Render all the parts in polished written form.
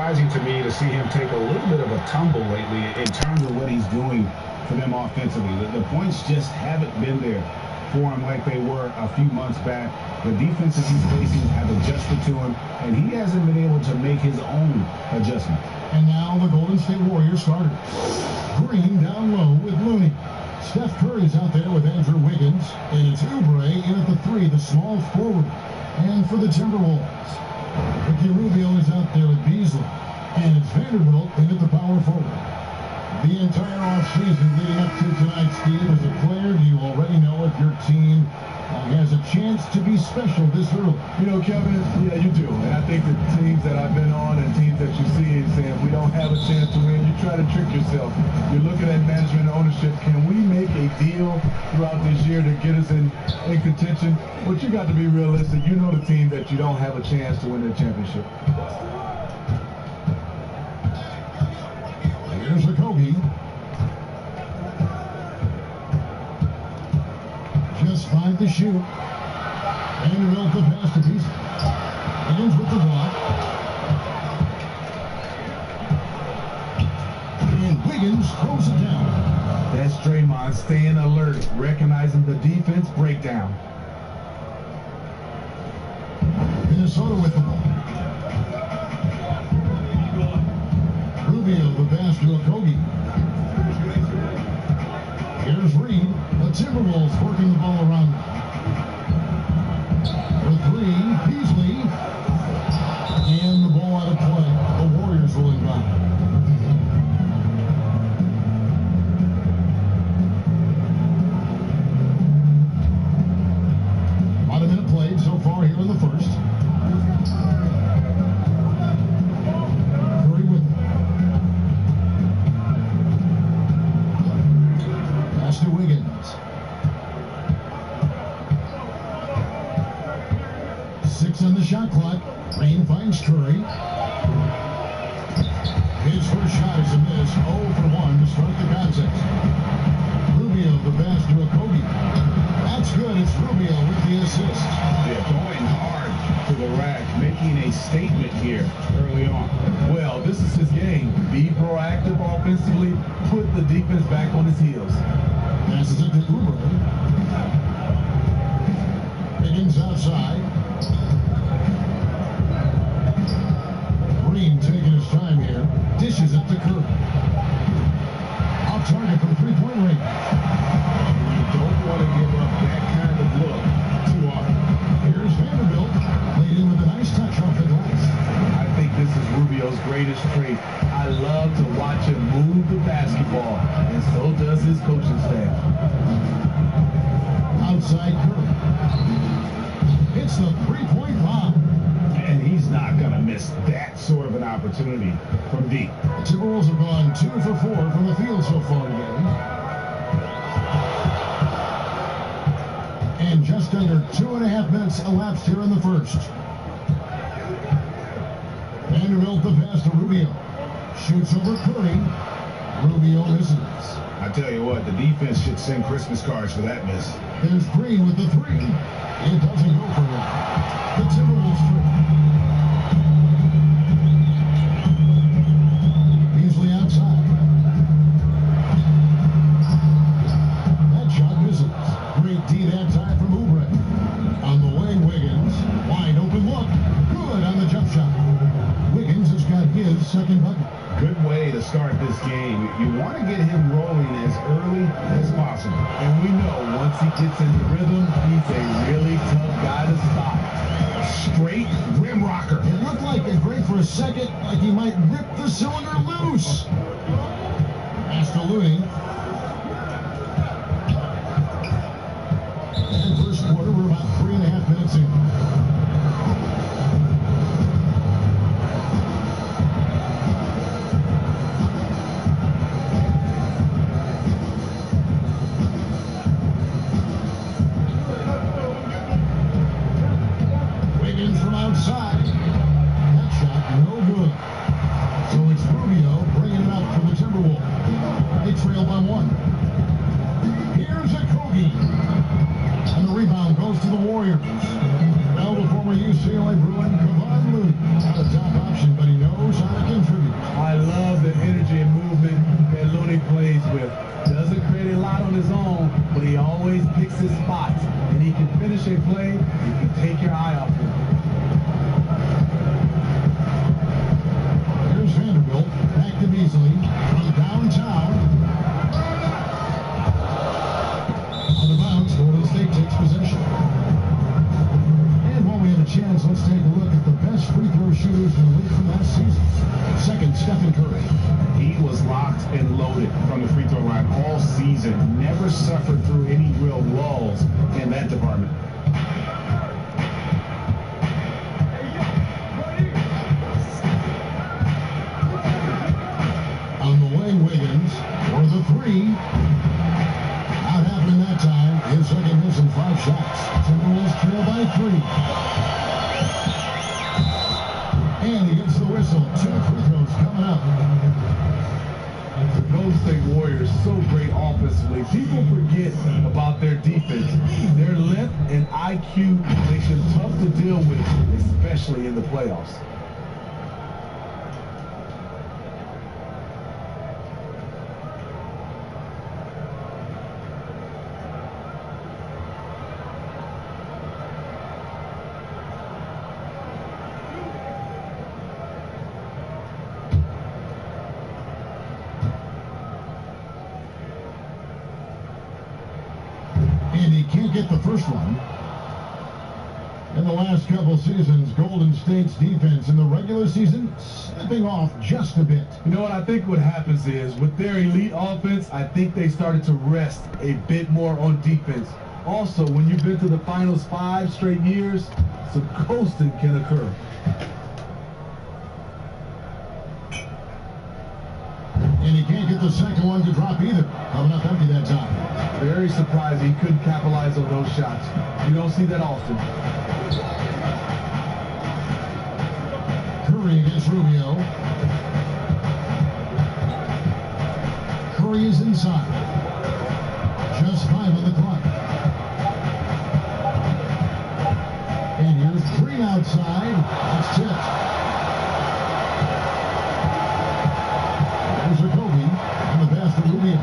surprising to me to see him take a little bit of a tumble lately in terms of what he's doing for them offensively. The points just haven't been there for him like they were a few months back. The defenses he's facing have adjusted to him, and he hasn't been able to make his own adjustment. And now the Golden State Warriors starters. Green down low with Looney. Steph Curry's out there with Andrew Wiggins, and it's Oubre in at the 3, the small forward. And for the Timberwolves, Ricky Rubio is out there with Beasley, and it's Vanderbilt in at the power forward. The entire offseason leading up to tonight, Steve, as a player, do you already know if your team has a chance to be special this early? You know, Kevin, yeah, you do. And I think the teams that I've been on and teams that you see and saying, if we don't have a chance to win, you try to trick yourself. You're looking at management and ownership. Can we make a deal throughout this year to get us in contention? But you got to be realistic. You know the team that you don't have a chance to win the championship. Here's a Kobe. Just 5 to shoot. Vanderbilt the pass to Beasley. Ends with the block. And Wiggins throws it down. That's Draymond staying alert, recognizing the defense breakdown. Minnesota with the ball. Rubio the pass to Okogie. Here's Reed. The Timberwolves working the ball around. For 3, Beasley. And the ball out of play. The Warriors will inbound. About a minute played so far here in the first. Curry with it. Pass to Wiggins. 6 on the shot clock. Green finds Curry. His first shot is a miss. 0 for 1 to start the contest. Rubio the pass to Okogie. That's good. It's Rubio with the assist. Yeah, going hard to the rack, making a statement here early on. Well, this is his game. Be proactive offensively. Put the defense back on his heels. Passes it to Oubre. Higgins outside. Green taking his time here. Dishes it to Curry. Off target from three-point range. You don't want to give up that kind of look too often. Here's Vanderbilt. Played in with a nice touch off the glass. I think this is Rubio's greatest trait. I love to watch him move the basketball, and so does his coaching staff. Outside Curry. It's the three-point line. And he's not going to miss that sort of an opportunity from deep. The Timberwolves have gone 2 for 4 from the field so far today. And just under 2.5 minutes elapsed here in the first. Vanderbilt the pass to Rubio. Shoots over Curry. Rubio misses. I tell you what, the defense should send Christmas cards for that miss. There's Green with the 3. It doesn't go for him. The Timberwolves free. Beasley outside. That shot misses. Great D that time from Oubre. On the way, Wiggins. Wide open look. Good on the jump shot. Wiggins has got his second bucket. Good way to start this game. You want to get him rolling as early as possible. And we know once he gets into rhythm, he's a really tough guy to stop. Straight rim rocker. It looked like a break for a second, like he might rip the cylinder loose. Pass to Looney. And first quarter, we're about 3.5 minutes in. Wiggins from outside. That shot, no good. So it's Rubio bringing it up for the Timberwolves. They trail by 1. always picks his spots, and he can finish a play. You can take your eye off him. Here's Vanderbilt, back to Beasley from downtown. On the bounce, Golden State takes possession. And while we have a chance, let's take a look at the best free throw shooters in the league from last season. Second, Stephen Curry. He was locked and loaded from the free throw line all season. Never suffered through any real lulls in that department. On the way, Wiggins for the three. Not happening that time. His second miss in 5 shots. Timberwolves trail by 3. And he gets the whistle. 2 free throws coming up. The Golden State Warriors, so great offensively. People forget about their defense. Their length and IQ makes them tough to deal with, especially in the playoffs. And he can't get the first one. In the last couple seasons, Golden State's defense in the regular season slipping off just a bit. You know what I think what happens is, with their elite offense, I think they started to rest a bit more on defense. Also, when you've been to the finals 5 straight years, some coasting can occur. And he can't get the second one to drop either. Coming up empty that time. Very surprising he couldn't capitalize on those shots. You don't see that often. Curry against Rubio. Curry is inside. Just 5 on the clock. And here's Green outside. It's tipped. There's a Kobe on the pass to Rubio.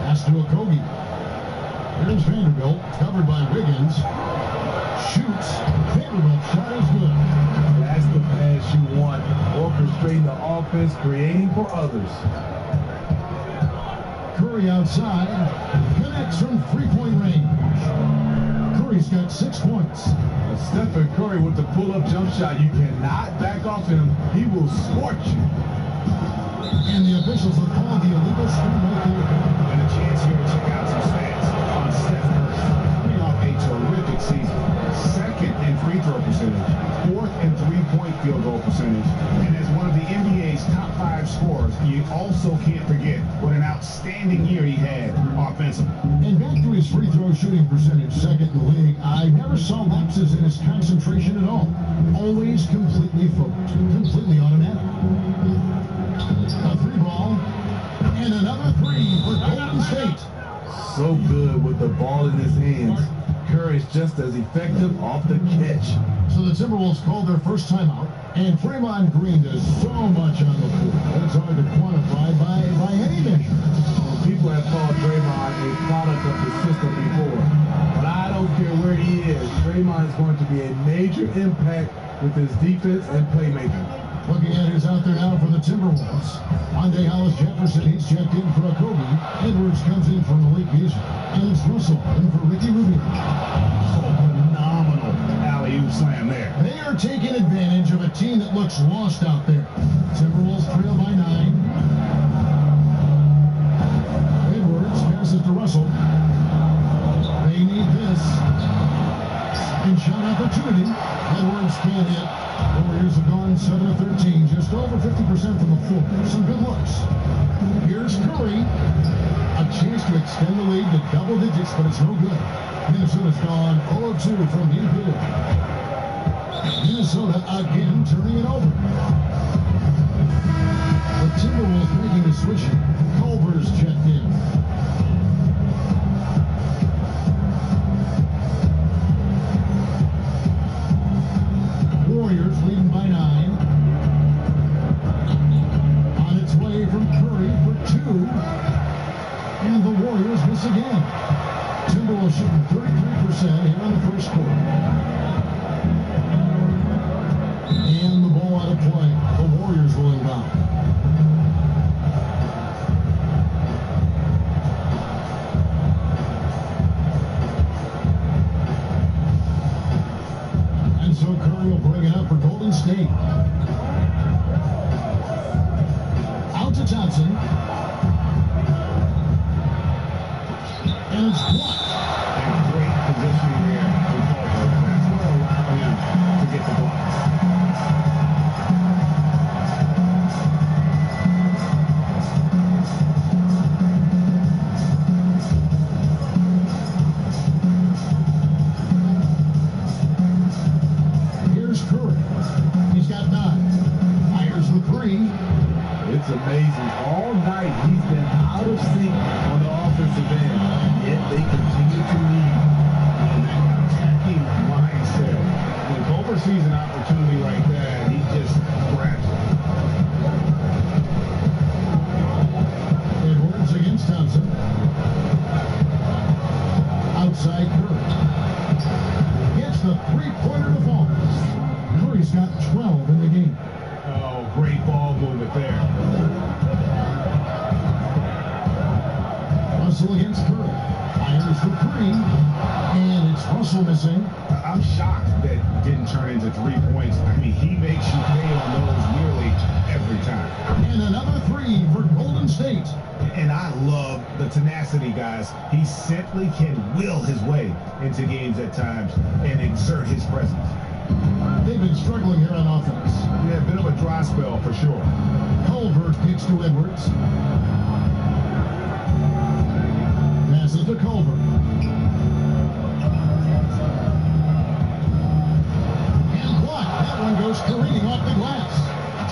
Pass to a Kobe. Here's Vanderbilt, covered by Wiggins. Shoots. Vanderbilt shot is good. That's the pass you want. Orchestrating the offense, creating for others. Curry outside. Connects from three-point range. Curry's got 6 points. Stephen Curry with the pull-up jump shot. You cannot back off him. He will scorch you. And the officials have called the illegal screen right there. And a chance here to check out some stats on Steph Curry. Coming off a terrific season. Second in free throw percentage. 4th in three-point field goal percentage. And as one of the NBA's top 5 scorers, you also can't forget what an outstanding year he had offensively. And back to his free throw shooting percentage, second in the league, I never saw lapses in his concentration at all. Always completely focused, completely automatic. A 3-ball, and another 3 for Golden State. So good with the ball in his hands. Curry's just as effective off the catch. So the Timberwolves called their first timeout, and Draymond Green does so much on the floor. That's hard to quantify by any measure. Well, people have called Draymond a product of the system before, but I don't care where he is. Draymond is going to be a major impact with his defense and playmaking. Looking at who's out there now for the Timberwolves. Monday Hollis Jefferson, he's checked in for a Kobe. Edwards comes in for Malik Beasley. Alex Russell in for Ricky Rubio. Phenomenal alley-oop slam there. They are taking advantage of a team that looks lost out there. Timberwolves trail by 9. Edwards passes to Russell. They need this. Second shot opportunity. Edwards can't hit. Warriors have gone 7 of 13, just over 50% from the floor. Some good looks. Here's Curry. A chance to extend the lead to double digits, but it's no good. Minnesota's gone 0 of 2 from the field. Minnesota again turning it over. The Timberwolves making the switch. Culver's checked in. Warriors leading by 9. Timberwolves shooting 33% here in the first quarter. And the ball out of play. The Warriors will inbound. And so Curry will bring it up for Golden State. Out to Thompson. And it's blocked. And great positioning there from Culver. That's what allowed him to get the block. Here's Curry. He's got 9. Fires the 3. It's amazing. All night he's been out of sync on the offensive end, yet they continue to lead. And that attacking mindset. When Culver sees an opportunity like that, he just grabs it. Edwards against Thompson. Outside Curry. Gets the 3-pointer to fall. Curry's got 12 in the game. Oh, great ball movement there. Russell against Curry. Fires the 3. And it's Russell missing. I'm shocked that didn't turn into 3 points. I mean, he makes you pay on those nearly every time. And another 3 for Golden State. And I love the tenacity, guys. He simply can will his way into games at times and exert his presence. They've been struggling here on offense. Yeah, a bit of a dry spell for sure. Culver kicks to Edwards. Passes to Culver. And blocked. That one goes careening off the glass.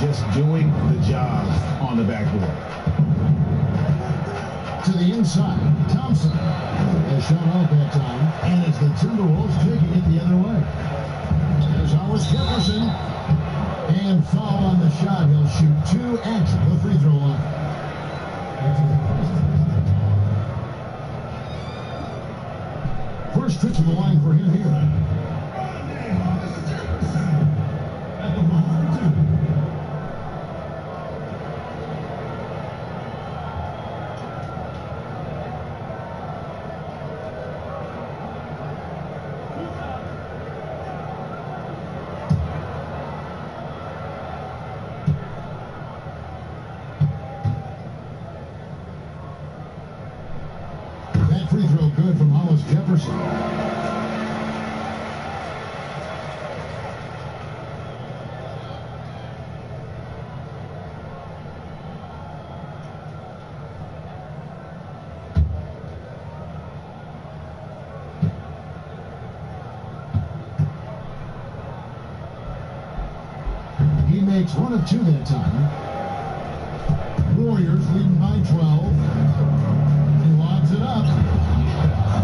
Just doing the job on the backboard. To the inside. Thompson has shot out that time. And it's the Timberwolves taking it the other way. There's Howard Jefferson. And foul on the shot. He'll shoot 2 at the free throw line. First trip to the line for him here. At the 1 for 2. That free throw good from Hollis Jefferson. He makes 1 of 2 that time. Warriors leading by 12. Lobs it up.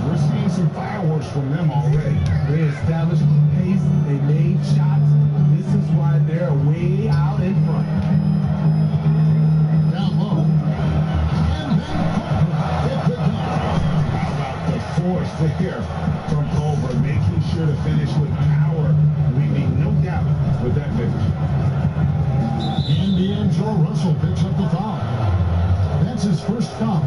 We're seeing some fireworks from them already. They established the pace. They made shots. This is why they're way out in front. Down low. And then it picked up. How about the force there from Culver, making sure to finish with power, leaving no doubt with that finish. And D'Angelo Russell picks up the foul. That's his first foul.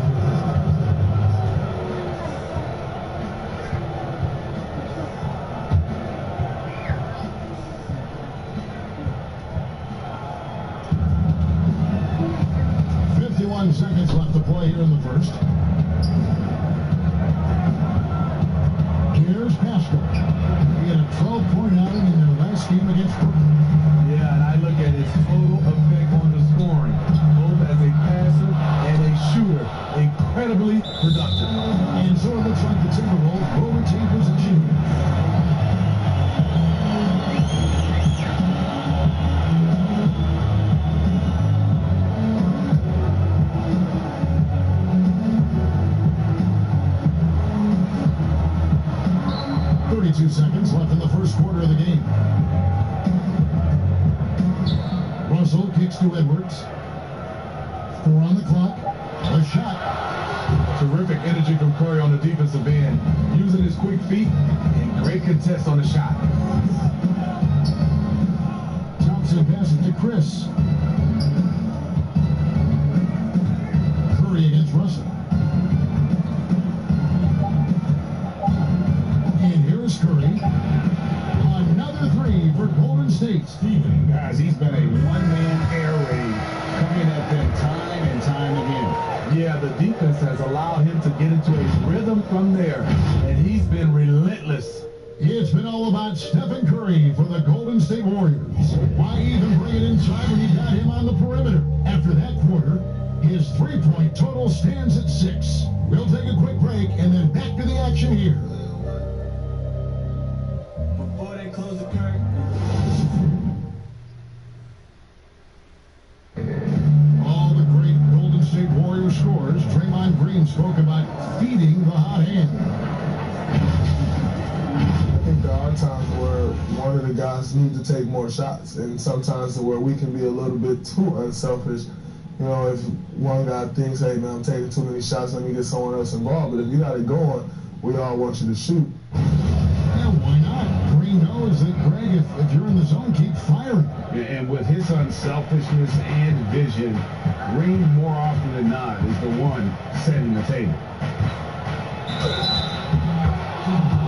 Seconds left to play here in the first. Here's Pascal. He had a 12-point outing in their last game against Brooklyn. Yeah, and I look at his total effect on the scoring, both as a passer and a shooter. Incredibly productive. And so it looks like the Timberwolves will retain possession. 32 seconds left in the first quarter of the game. Russell kicks to Edwards. 4 on the clock. A shot. Terrific energy from Curry on the defensive end. his quick feet and great contest on the shot. Thompson passes to Chris. Curry against Russell. And here's Curry. Another three for Golden State. Steven, guys, he's been a one-man air raid coming at them time and time again. Yeah, the defense has allowed him to get into a rhythm from there, and he's been relentless. It's been all about Stephen Curry for the Golden State Warriors. Why even bring it inside when you got him on the perimeter? After that quarter, his three-point total stands at 6. We'll take a quick break and then back to the action here. Before they close the curtain. All the great Golden State Warriors scores. Draymond Green spoke about feeding the hot hand. I think there are times where one of the guys needs to take more shots, and sometimes where we can be a little bit too unselfish. You know, if one guy thinks, hey, man, I'm taking too many shots, let me get someone else involved. But if you got it going, we all want you to shoot. Yeah, why not? Green knows that, Greg, if you're in the zone, keep firing. And with his unselfishness and vision, Green, more often than not, is the one setting the table.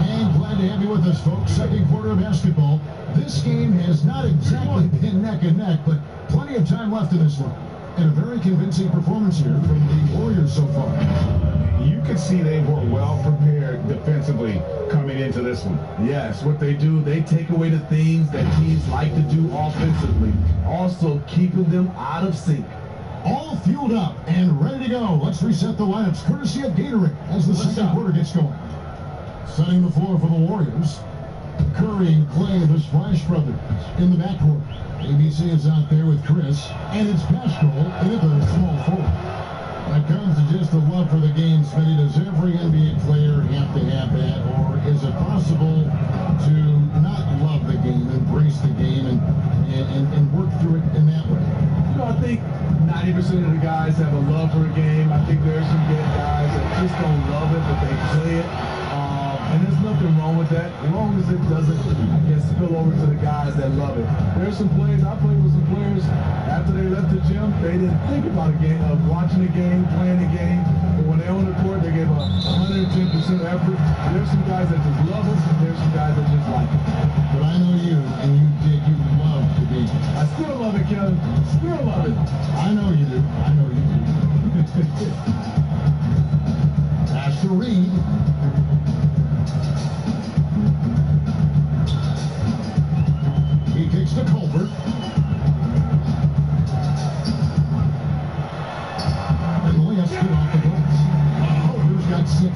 And glad to have you with us, folks. Second quarter of basketball. This game has not exactly been neck and neck, but plenty of time left in this one. And a very convincing performance here from the Warriors so far. You could see they were well prepared defensively coming into this one. Yes, what they do, they take away the things that teams like to do offensively, also keeping them out of sync. All fueled up and ready to go. Let's reset the lineups, courtesy of Gatorade, as the second quarter gets going. Setting the floor for the Warriors. Curry and Clay, the Splash Brothers, in the backcourt. ABC is out there with Chris, and it's Pascal in at the small forward. When it comes to just the love for the game, Smitty, does every NBA player have to have that, or is it possible to not love the game, embrace the game, and work through it in that way? You know, I think 90% of the guys have a love for a game. I think there's some good guys that just don't love it, but they play it. And there's nothing wrong with that, as long as it doesn't, I guess, spill over to the guys that love it. There's some players, I played with some players, after they left the gym, they didn't think about a game, of watching a game, playing a game, but when they're on the court, they gave 110% effort. There's some guys that just love us, and there's some guys that just like it. But I know you, and you love the game. I still love it, Kevin. Still love it. I know you do. I know you do. Pass to Reed. He kicks to Colbert. And the layup's good off the glass. Colbert's got 6.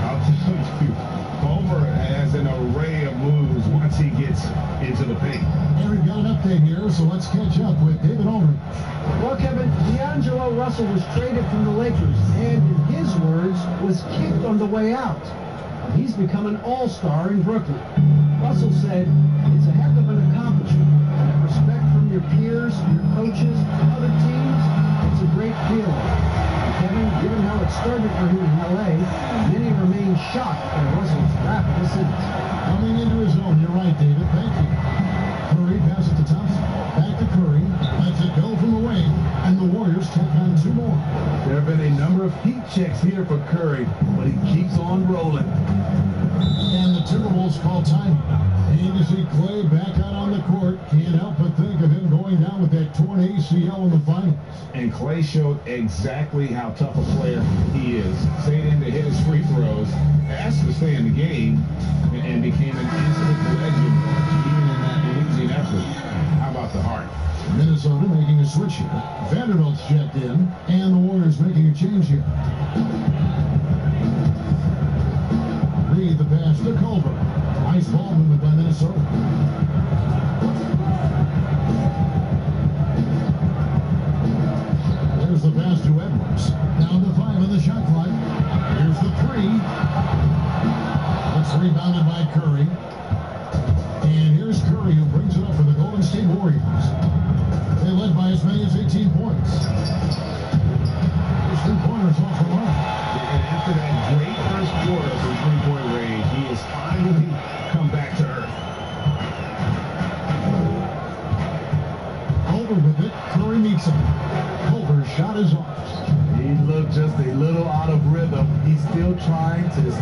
I'll tell you, Culver has an array of moves once he gets into the paint. And we've got an update here, so let's catch up with David Aldridge. Well, Kevin, D'Angelo Russell was traded from the Lakers, and in his words, was kicked on the way out. He's become an all-star in Brooklyn. Russell said, it's a heck of an accomplishment. That respect from your peers, your coaches, other teams, it's a great feeling. Kevin, given how it started for him in L.A., many remain shocked by Russell's rapid ascent. Coming into his own, you're right, David. Thank you. Curry passes to Thompson. Back to Curry. Lets it go from the wing, and the Warriors take on 2 more. There have been a number of heat checks here for Curry, but he keeps on rolling. And the Timberwolves call time. And you see Clay back out on the court. Can't help but think of him going down with that torn ACL in the finals. And Clay showed exactly how tough a player he is. Stayed in to hit his free throws, asked to stay in the game, and became an instant legend even in that losing effort. How about the heart? Minnesota making a switch here. Vanderbilt's checked in, and the Warriors making a change here. Reed the pass to Culver. Nice ball movement by Minnesota. There's the pass to Edwards. Down to 5 on the shot clock. Here's the 3. It's rebounded by Curry. And here's Curry, who brings it up for the Golden State Warriors. They led by as many as 18 points. Those 3-pointers off the line. And after that great first quarter from three-point range, still trying to the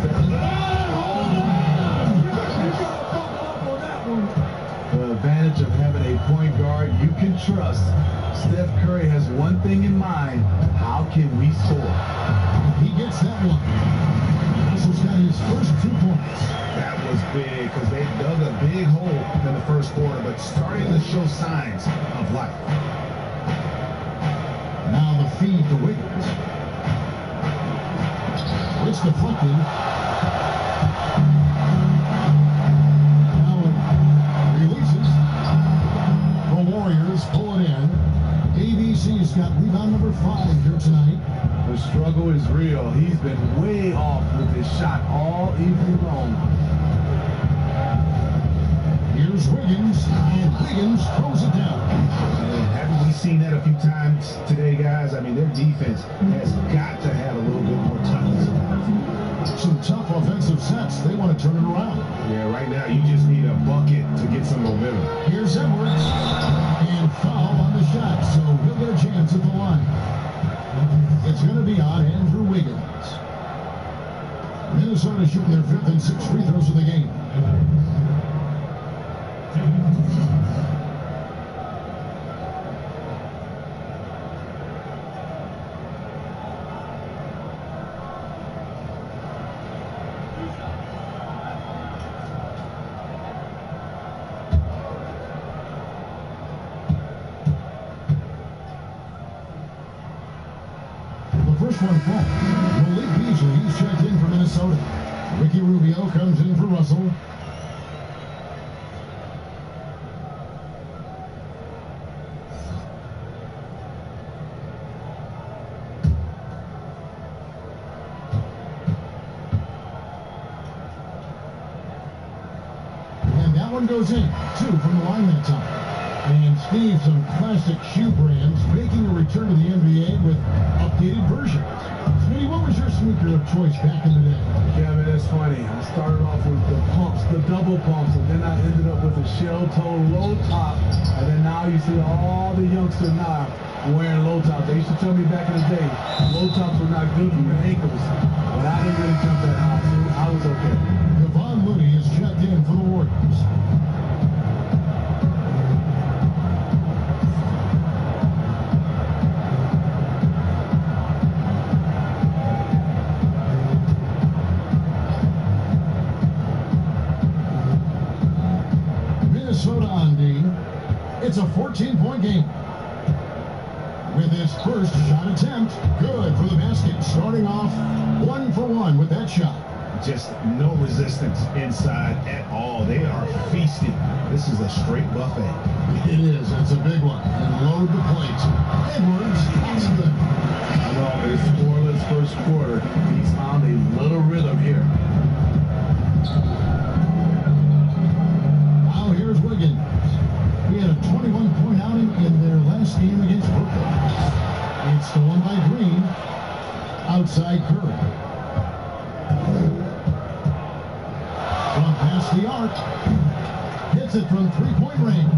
advantage of having a point guard you can trust. Steph Curry has one thing in mind: how can we score? He gets that one. Russell's got his first 2 points. That was big because they dug a big hole in the first quarter, but starting to show signs of life. Now the feed to Wiggins. It's deflected. Now it releases. The Warriors pull it in. ABC's got rebound number 5 here tonight. The struggle is real. He's been way off with his shot all evening long. Here's Wiggins, and Wiggins throws it down. And haven't we seen that a few times today, guys? I mean, their defense has got to have a little bit more toughness. Some tough offensive sets. They want to turn it around. Yeah, right now you just need a bucket to get some momentum. Here's Edwards, and foul on the shot, so he'll get a chance at the line. It's going to be on Andrew Wiggins. Minnesota shooting their 5th and 6th free throws of the game. First one fall. Malik Beasley, he's checked in for Minnesota. Ricky Rubio comes in for Russell. And that one goes in. 2 from the line that time. And Steve, some classic shoe brands making a return to the NBA with updated versions. Smitty, what was your sneaker of choice back in the day? Yeah, man, it's funny. I started off with the pumps, the double pumps, and then I ended up with a shell-toe low top. And then now you see all the youngsters now wearing low tops. They used to tell me back in the day, low tops were not good for your ankles. But I didn't really jump that high, so I was okay. Devon Mooney is checked in for the Warriors. Minnesota on D. It's a 14-point game. With his first shot attempt, good for the basket. Starting off 1 for 1 with that shot. Just no resistance inside at all. They are feasting. This is a straight buffet. It is. It's a big one. And load the plate. Edwards, that's good. I know, it's scoreless first quarter. He's found a little rhythm here. Now here's Wiggins. He had a 21-point outing in their last game against Brooklyn. It's stolen by Green. Outside Curry. From past the arc. Hits it from 3-point range.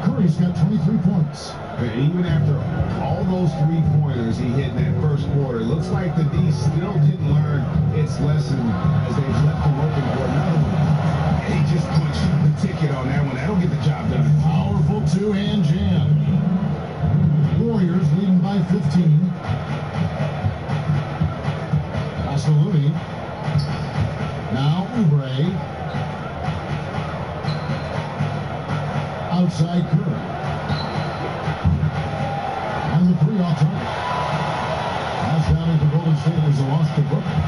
Curry's got 23 points. Even after all those 3-pointers he hit in that first quarter, it looks like the D still didn't learn its lesson as they've left him open for another one. And he just punched the ticket on that one. That'll get the job done. Powerful 2-hand jam. Warriors leading by 15. Assaluni. Now Oubre. Outside Curry. And the 3 off target. Pass down into Golden State as a loss to Brooklyn.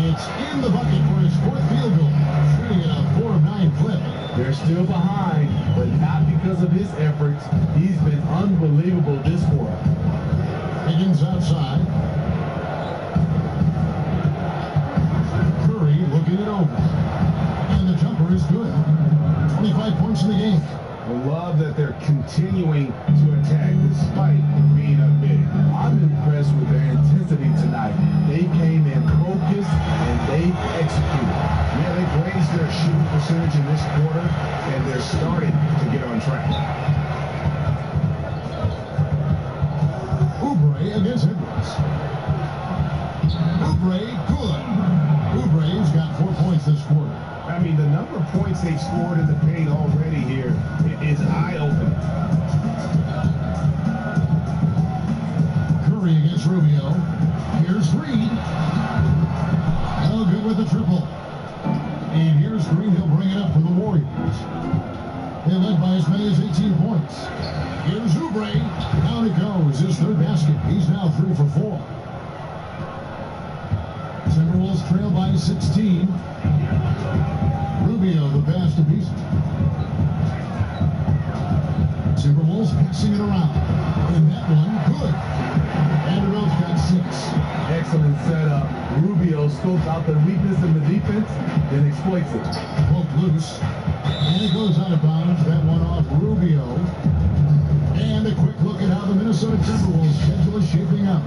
It's in the bucket for his 4th field goal. Shooting at a 4 of 9 clip. They're still behind, but not because of his efforts. He's been unbelievable this quarter. Higgins outside. Curry looking it over. And the jumper is good. 25 points in the game. I love that they're continuing to attack despite being up big. I'm impressed with their intensity tonight. They came in focused and they executed. Yeah, they've raised their shooting percentage in this quarter, and they're starting to get on track. Oubre against Edwards. they've scored in the paint already here is eye-opening. Curry against Rubio. Here's Reed. Oh, good with the triple. And here's Green. He'll bring it up for the Warriors. They led by as many as 18 points. Here's Oubre. Down it goes. His third basket. He's now 3 for 4. Timberwolves trail by 16. Rubio, the pass to Beasley. Timberwolves passing it around. And that one, good. Vanderbilt's got 6. Excellent setup. Rubio scopes out the weakness in the defense, then exploits it. Poked loose. And it goes out of bounds. That one off Rubio. And a quick look at how the Minnesota Timberwolves schedule is shaping up.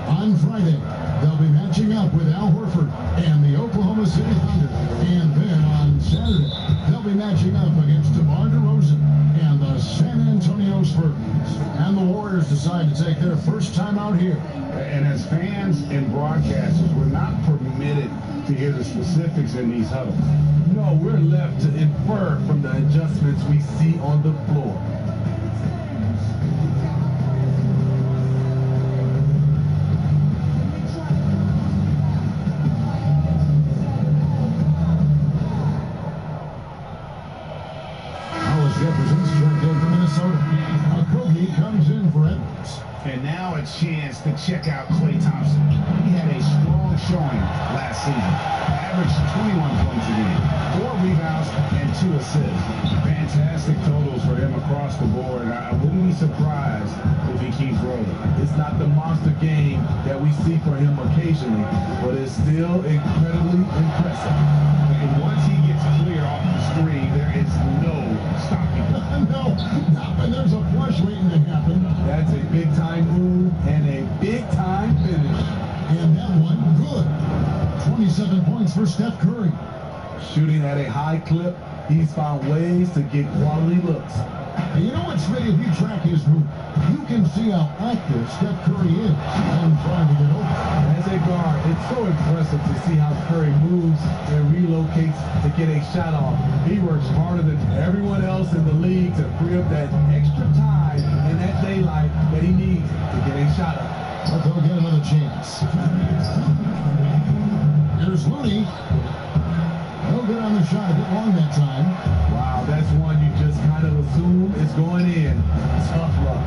On Friday, they'll be matching up with Al Horford and the Oklahoma City Thunder. And then on Saturday, they'll be matching up against DeMar DeRozan and the San Antonio Spurs. And the Warriors decide to take their first time out here. And as fans and broadcasters, we're not permitted to hear the specifics in these huddles. No, we're left to infer from the adjustments we see on the floor. Jefferson's checked in for Minnesota. Kogi comes in for Edwards. And now a chance to check out Klay Thompson. He had a strong showing last season. Averaged 21 points a game, 4 rebounds, and 2 assists. Fantastic totals for him across the board. I wouldn't be surprised if he keeps rolling. It's not the monster game that we see for him occasionally, but it's still incredibly impressive. And once he gets clear off the screen, there is no stopping him. No, not when there's a flush waiting to happen. That's a big-time move and a big-time finish. And that one, good. 27 points for Steph Curry. Shooting at a high clip, he's found ways to get quality looks. And you know what's Smitty, if you track his move, you can see how active Steph Curry is in trying to get open. As a guard, it's so impressive to see how Curry moves and relocates to get a shot off. He works harder than everyone else in the league to free up that extra time and that daylight that he needs to get a shot up. But they'll get another chance. Here's Looney. No good on the shot. A bit long that time. Wow, that's one you just kind of assume is going in. Tough luck.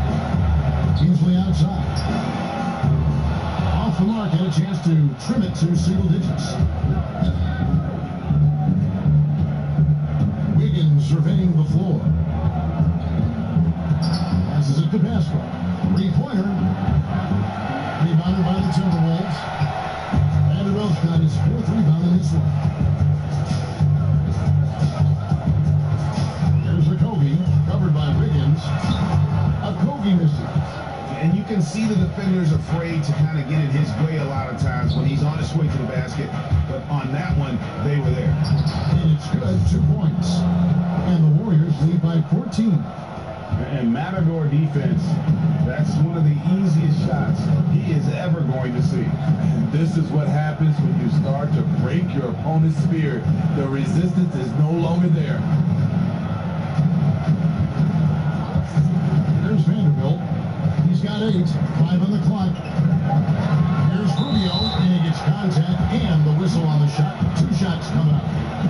Beasley outside. Off the mark, had a chance to trim it to single digits. Wiggins surveying the floor. Passes it to Pascal. 3-pointer. Rebounded by the Timberwolves. Vanderbilt's got his 4th rebound in this one. Here's a Kogi, covered by Wiggins. A Kogi missing. And you can see the defenders afraid to kind of get in his way a lot of times when he's on his way to the basket. But on that one, they were there. And it's good, 2 points. And the Warriors lead by 14. And Matador defense, that's one of the easiest shots he is ever going to see. And this is what happens when you start to break your opponent's spirit. The resistance is no longer there. There's Vanderbilt. He's got 8, 5 on the clock. Here's Rubio, and he gets contact and the whistle on the shot. 2 shots coming up.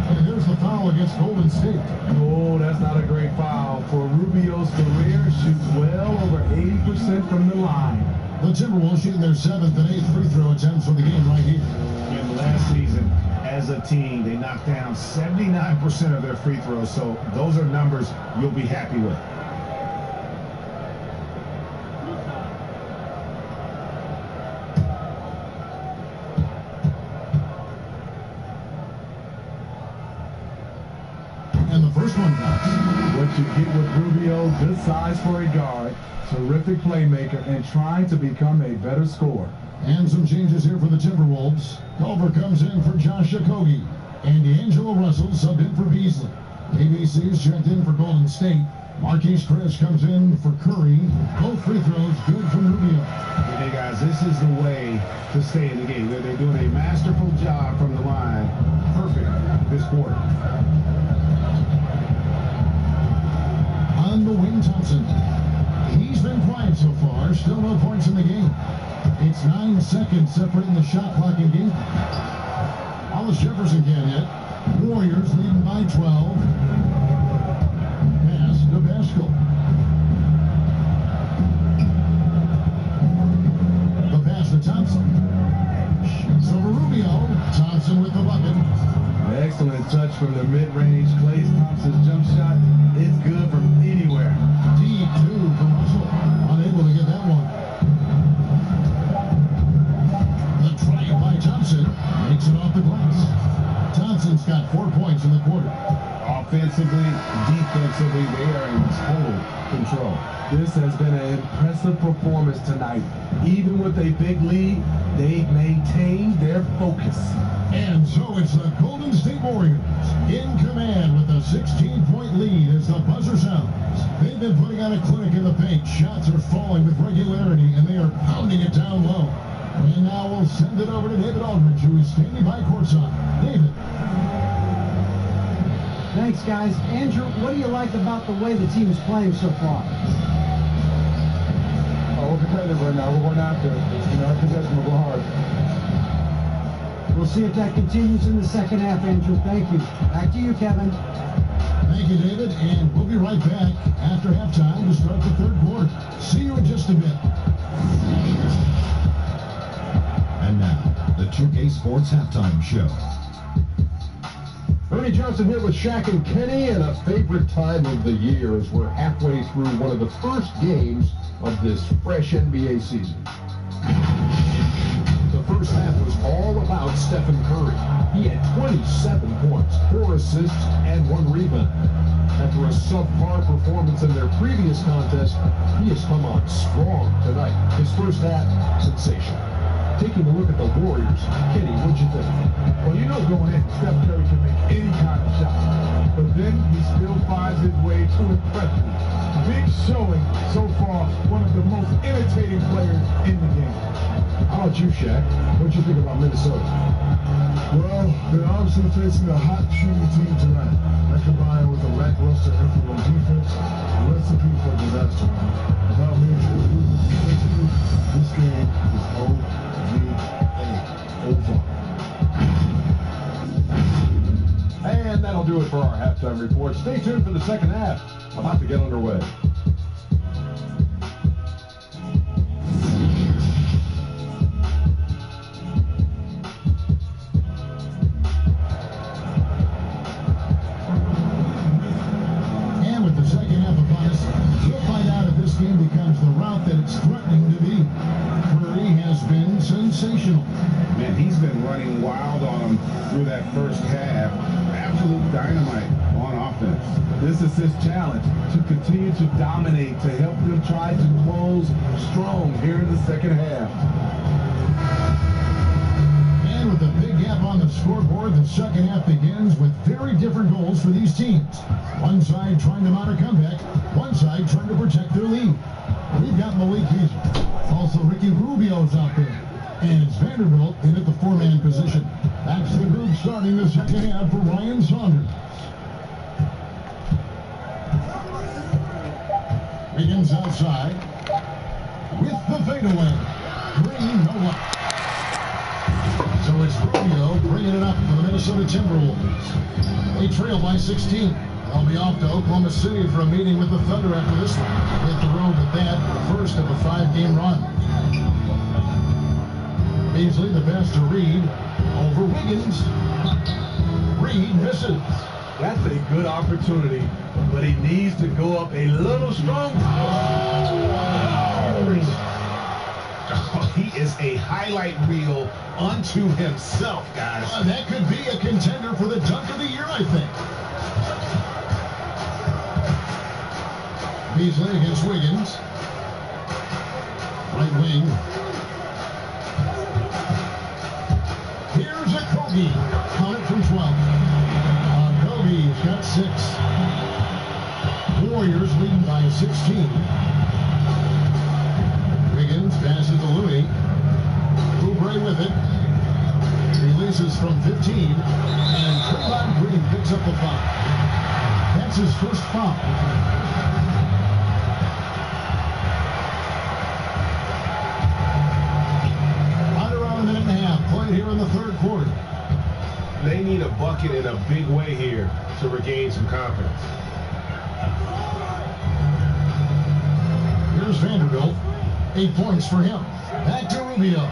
And there's the foul against Golden State. Oh, that's not a great foul. For Rubio's career, shoots well over 80% from the line. The Timberwolves shooting their 7th and 8th free throw attempts for the game right here. And last season, as a team, they knocked down 79% of their free throws. So those are numbers you'll be happy with. And the first one counts. What you get with Rubio, good size for a guard, terrific playmaker, and trying to become a better scorer. And some changes here for the Timberwolves. Culver comes in for Josh Okogie. And D'Angelo Russell subbed in for Beasley. ABC is checked in for Golden State. Marquise Chris comes in for Curry. Both free throws good from Rubio. Hey guys, this is the way to stay in the game. They're doing a masterful job from the line. Perfect this quarter. score. Still no points in the game. It's 9 seconds separating the shot clock and game. Hollis Jefferson can't hit. Warriors leading by 12. Pass to Baskel. The pass to Thompson. Shoots over Rubio. Thompson with the bucket. Excellent touch from the mid-range. Klay Thompson's jump shot. It's good from anywhere. Deep two for Russell. Unable to get that one. The try by Thompson makes it off the glass. Thompson's got 4 points in the quarter. Offensively, defensively, they are in total control. This has been an impressive performance tonight. Even with a big lead, they've maintained their focus. And so it's the Golden State Warriors in command with a 16-point lead as the buzzer sounds. They've been putting on a clinic in the paint. Shots are falling with regularity, and they are pounding it down low. And now we'll send it over to David Aldridge, who is standing by courtside. David. Thanks, guys. Andrew, what do you like about the way the team is playing so far? We're competitive right now. We're going after it. Our possession will go hard. We'll see if that continues in the second half, Andrew. Thank you. Back to you, Kevin. Thank you, David. And we'll be right back after halftime to start the third quarter. See you in just a bit. And now, the 2K Sports Halftime Show. Ernie Johnson here with Shaq and Kenny, and a favorite time of the year as we're halfway through one of the first games of this fresh NBA season. The first half was all about Stephen Curry. He had 27 points, 4 assists, and 1 rebound. After a subpar performance in their previous contest, he has come on strong tonight. His first half, sensational. Taking a look at the Warriors, Kenny, what'd you think? Well, you know going in, Steph Curry can make any kind of shot. But then he still finds his way to impress me. Big showing so far, one of the most entertaining players in the game. How about you, Shaq? What'd you think about Minnesota? Well, they're obviously facing a hot shooting team tonight. That combined with a lackluster effort on defense, a recipe for disaster. Without major improvements defensively, this game is over. And that'll do it for our halftime report. Stay tuned for the second half. About to get underway. And with the second half upon us, we'll find out if this game becomes the route that it's threatening to be. Curry has been sensational. Man, he's been running wild on them through that first half. Absolute dynamite on offense. This is his challenge, to continue to dominate, to help them try to close strong here in the second half. And with a big gap on the scoreboard, the second half begins with very different goals for these teams. One side trying to mount a comeback, one side trying to protect their lead. We've got Malik Beasley. Also, Ricky Rubio's out there. And it's Vanderbilt in at the 4-man position. That's the group starting the second half for Ryan Saunders. Wiggins outside with the fadeaway. Green, no luck. So it's Rubio bringing it up for the Minnesota Timberwolves. They trail by 16. They'll be off to Oklahoma City for a meeting with the Thunder after this one. Hit the road with that, the first of a 5-game run. Beasley, the pass to Reed, over Wiggins. Reed misses. That's a good opportunity, but he needs to go up a little stronger. Oh, he is a highlight reel unto himself, guys. That could be a contender for the dunk of the year, I think. Beasley against Wiggins. Right wing. Here's a Kobe. Count it from 12. Kobe's got 6. Warriors leading by 16. Wiggins passes to Looney. Oubre with it. Releases from 15. And Draymond Green picks up the foul. That's his first foul. right here in the third quarter. They need a bucket in a big way here to regain some confidence. Here's Vanderbilt. 8 points for him. Back to Rubio.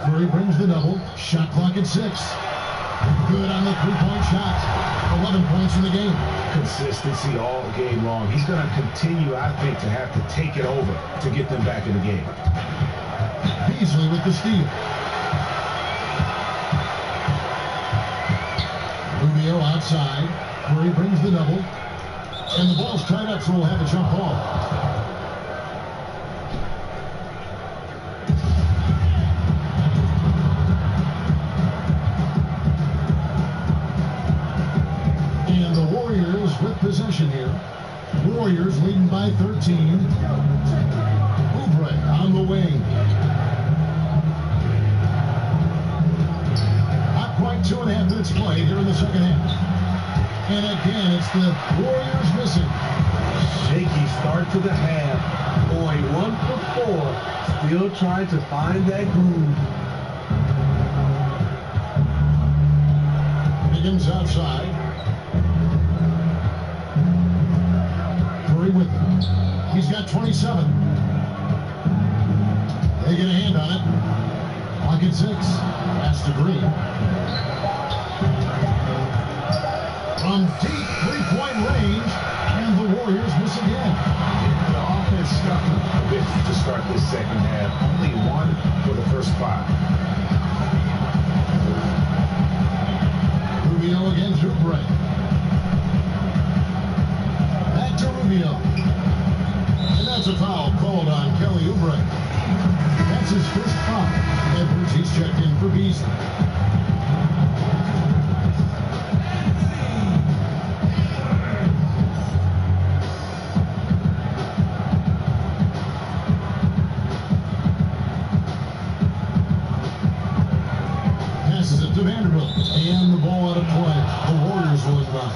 Curry brings the double. Shot clock at 6. Good on the three-point shot. 11 points in the game. Consistency all game long. He's going to continue, I think, to have to take it over to get them back in the game. Beasley with the steal. Rubio outside. Curry brings the double. And the ball's tied up, so we'll have a jump ball. And the Warriors with possession here. Warriors leading by 13. Oubre on the wing. Not quite 2.5 minutes played here in the second half. And again, it's the Warriors missing. Shaky start to the half. Going 1 for 4. Still trying to find that groove. Higgins outside. Curry with him. He's got 27. They get a hand on it. Clock at 6. Pass to Green. From deep three-point range, and the Warriors miss again. The offense stuck a bit to start this second half. Only 1 for the first 5. Rubio against Oubre. Back to Rubio. And that's a foul called on Kelly Oubre. That's his first foul. Edwards, he's checked in for Beasley. To Vanderbilt, and the ball out of play. The Warriors will inbound.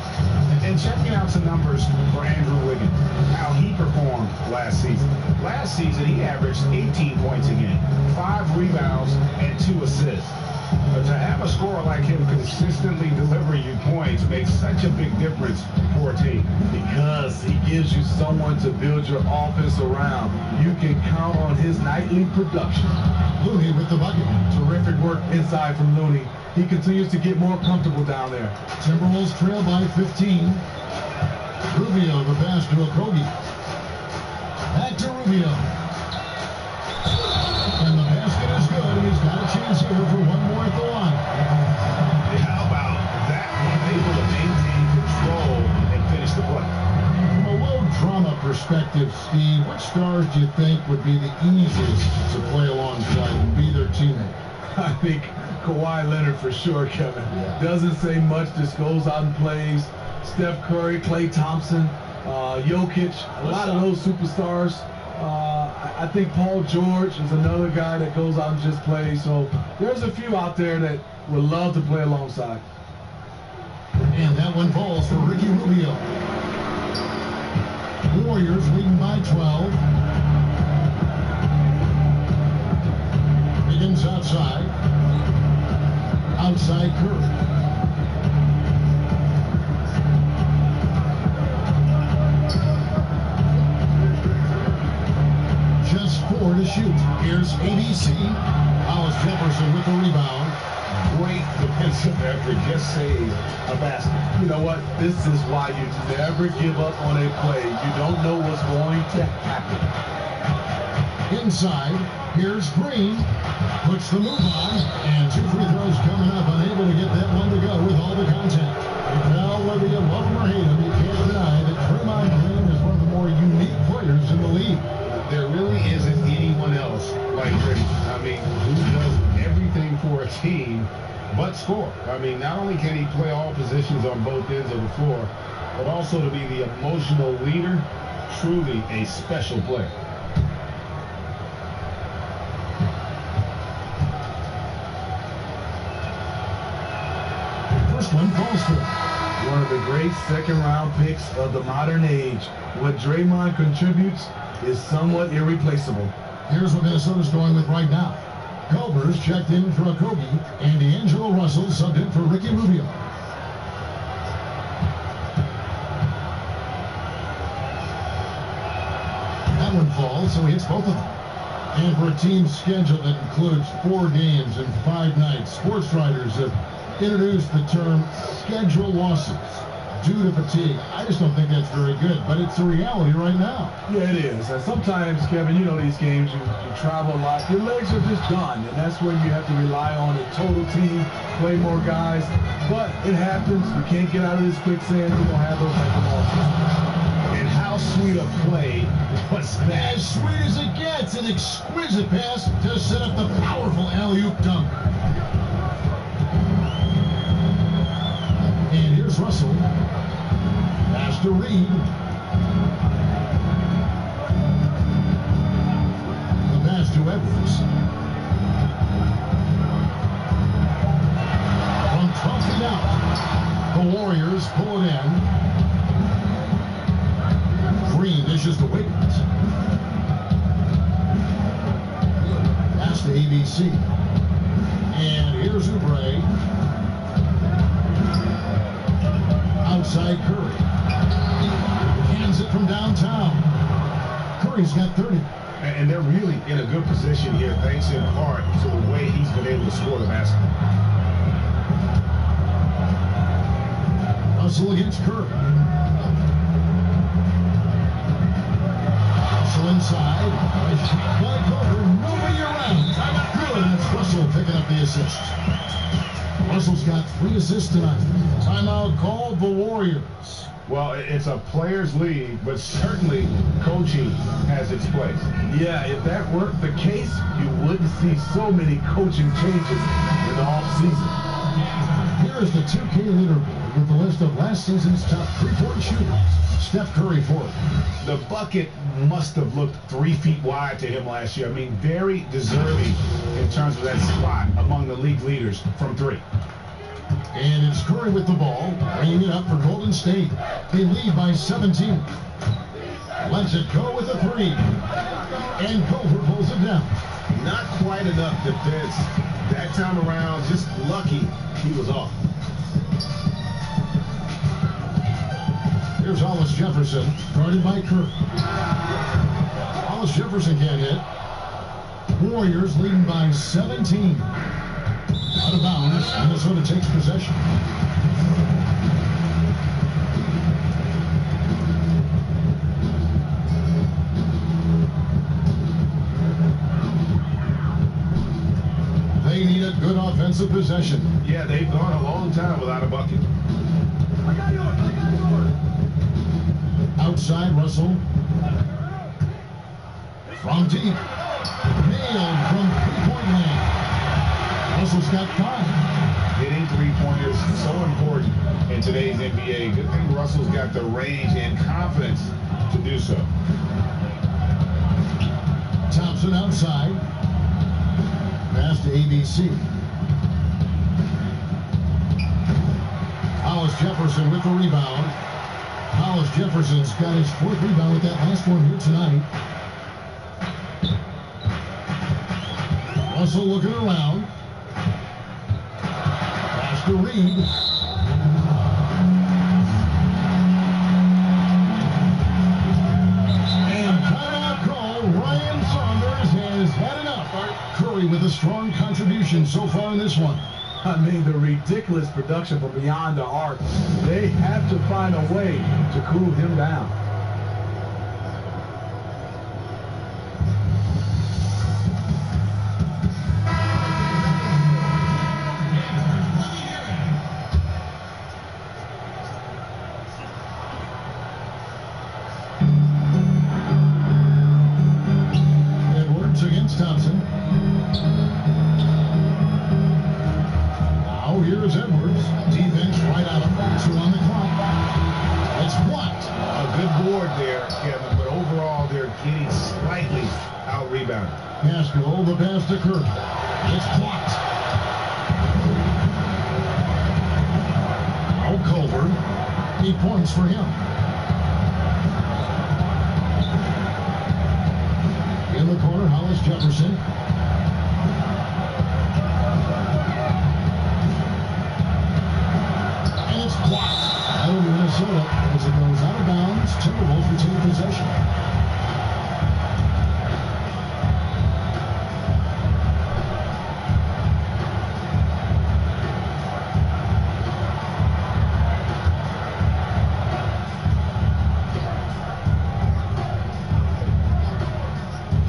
And checking out some numbers for Andrew Wiggins, how he performed last season. Last season, he averaged 18 points a game, 5 rebounds, and 2 assists. But to have a scorer like him consistently deliver you points makes such a big difference for a team. Because he gives you someone to build your offense around. You can count on his nightly production. Looney with the bucket. Terrific work inside from Looney. He continues to get more comfortable down there. Timberwolves trail by 15. Rubio, the pass to Okogie. Back to Rubio. And the basket is good, and he's got a chance here for one more at the line. How about that one? Able to maintain control and finish the play. From a low drama perspective, Steve, which stars do you think would be the easiest to play alongside and be their teammate? I think Kawhi Leonard for sure, Kevin. Yeah. Doesn't say much, just goes out and plays. Steph Curry, Klay Thompson, Jokic, a lot of those superstars. I think Paul George is another guy that goes out and just plays. So there's a few out there that would love to play alongside. And that one falls for Ricky Rubio. Warriors leading by 12. Higgins outside. Outside Curry. Just 4 to shoot. Here's ABC. Hollis Jefferson with the rebound. Great defensive effort, just saved a basket. You know what? This is why you never give up on a play. You don't know what's going to happen. Inside, here's Green. Puts the move on, and 2 free throws coming up. Unable to get that one to go with all the contact. Now, whether you love him or hate him, you can't deny that Draymond Green is one of the more unique players in the league. There really isn't anyone else like Draymond. I mean, who does everything for a team but score. I mean, not only can he play all positions on both ends of the floor, but also to be the emotional leader, truly a special player. First one falls for him. One of the great second-round picks of the modern age. What Draymond contributes is somewhat irreplaceable. Here's what Minnesota's going with right now. Culver's checked in for Okogie, and D'Angelo Russell subbed in for Ricky Rubio. That one falls, so he hits both of them. And for a team schedule that includes 4 games and 5 nights, sports writers have introduced the term schedule losses due to fatigue. I just don't think that's very good, but it's a reality right now. Yeah, it is. And sometimes, Kevin, you know these games, you travel a lot. Your legs are just done, and that's when you have to rely on a total team, play more guys. But it happens. You can't get out of this quicksand. You don't have those type of losses. And how sweet a play was that? As sweet as it gets, an exquisite pass to set up the powerful alley-oop dunk. And here's Russell. Pass to Reed. The pass to Edwards. From 12 feet out, the Warriors pull it in. Green dishes to Wiggins. Pass to ABC. And here's Oubre. Outside Curry. Hands it from downtown. Curry's got 30. And they're really in a good position here, thanks in part to the way he's been able to score the basketball. Russell against Curry. Russell inside. By Culver, nobody around. Good, that's Russell picking up the assist. Russell's got 3 assists tonight. Timeout called the Warriors. Well, it's a players' league, but certainly coaching has its place. Yeah, if that weren't the case, you wouldn't see so many coaching changes in the offseason. Here is the 2K leaderboard with the list of last season's top 3-point shooters. Steph Curry fourth. The bucket must have looked 3 feet wide to him last year. I mean, very deserving in terms of that spot among the league leaders from 3. And it's Curry with the ball, bringing it up for Golden State. They lead by 17. Lets it go with a 3. And Culver pulls it down. Not quite enough defense that time around. Just lucky he was off. Here's Hollis Jefferson, guarded by Curry. Hollis Jefferson can't hit. Warriors leading by 17. Out of bounds, Minnesota takes possession. They need a good offensive possession. Yeah, they've gone a long time without a bucket. Outside, Russell. From deep. Nailed from 3-point land. Russell's got 5. Hitting 3-pointers so important in today's NBA. Good thing Russell's got the range and confidence to do so. Thompson outside. Pass to ABC. Hollis Jefferson with the rebound. Hollis Jefferson's got his 4th rebound with that last one here tonight. Russell looking around. Pass to Reed. And timeout call. Ryan Saunders has had enough. Curry with a strong contribution so far in this one. I mean, the ridiculous production from beyond the arc. They have to find a way to cool him down. Edwards against Thompson. Here's Edwards. Defense right out of 2 on the clock. It's blocked. A good board there, Kevin, but overall they're getting slightly out-rebounded. Pascal, the pass to Curry. It's blocked. Now Culver. 8 points for him. In the corner, Hollis Jefferson. Minnesota as it goes out of bounds. Timberwolves retain possession.